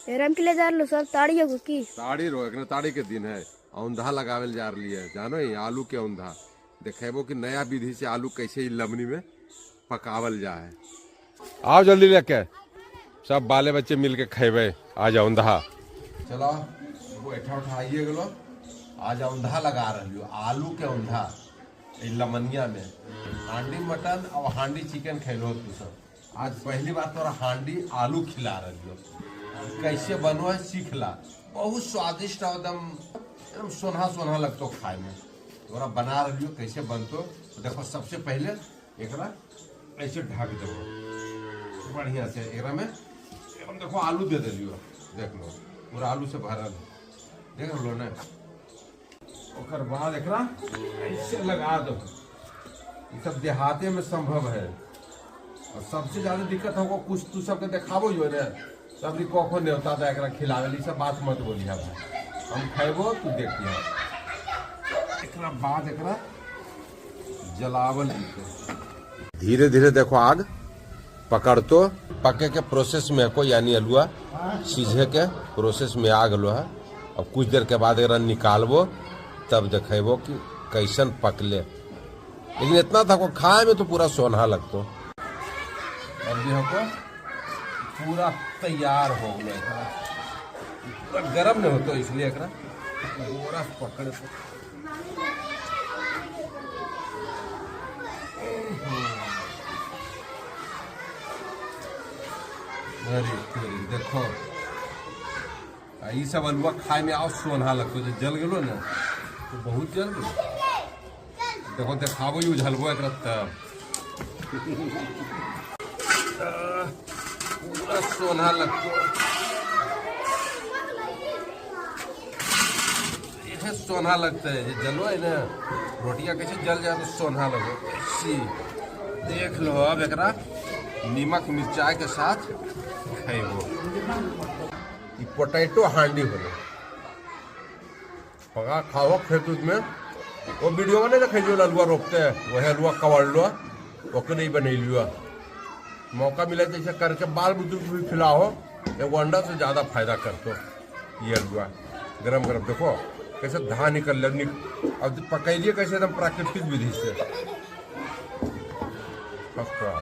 एरम के लिए जा लो सब ताड़ी हो की ताड़ी रो एकने ताड़ी के दिन है औंधा लगावे जा रही है जानो ही आलू के औंधा देखेबो कि नया विधि से आलू कैसे ही लमनी में पकावल जा है। आओ जल्दी लेके सब बाले बच्चे मिल के खेबे आज औंधा। चलो बैठा उठाइए गलो आज औंधा लगा रही हो आलू के औंधा लमनिया में हांडी मटन और हांडी चिकन खेलो तू सब आज पहली बार तोरा हांडी आलू खिला रही हो कैसे बनो है सीख ला बहुत स्वादिष्ट एकदम सोना सोना लगतो खाए में तोरा बना रही हो कैसे बनतो तो देखो सबसे पहले एकरा ऐसे ढक दो बढ़िया से एकरा में एकदम देखो आलू दे दियो देख लो पूरा आलू से भरल देख लो ना ओकर बाद एकरा ऐसे लगा दो ये सब देहाते में संभव है और सबसे ज्यादा दिक्कत हमको कुछ तू सबके देखाबो जो ने तब कखो नहीं होता था एकरा खिलावे सब बात मत बोलिए हम खेबो तू देखिए एकरा बाद एकरा जलावल धीरे धीरे देखो आग पकड़तो पके के प्रोसेस में को यानी अलुआ सीझे के प्रोसेस में आ गलो है और कुछ देर के बाद एकरा निकालबो तब देखेबो कि कैसन पकले लेकिन इतना था को खाए में तो पूरा सोना लगतो। अभी हमको पूरा तैयार हो गया पूरा गर्म नहीं होता इसलिए एकरा पूरा पकड़े देखो ये सब अलुआ खाए में और सोना लगतो जो जल गलो ना तो बहुत जल गलो देखो देखाबो यूज हलबो एकरा तब पूरा सोना लगतो ये सोना लगता है ये जलो है ना रोटियां कैसे जल जाए तो सोना लगो ऐसी देख लो अब एकरा नीमक मिर्चाई के साथ खाइबो ये पोटैटो हांडी होले पका खाओ खेत में वो वीडियो में नहीं देखे जो अलुआ रोपते हैं वही अलुआ कवर लो ओके नहीं बने लियो मौका मिले तो इसे करके बाल बुजुर्ग भी खिलाओ एक अंडा से ज्यादा फायदा करतो ये अलुआ गरम गरम देखो कैसे धान निकल अब पकैलिए कैसे एकदम प्राकृतिक विधि से।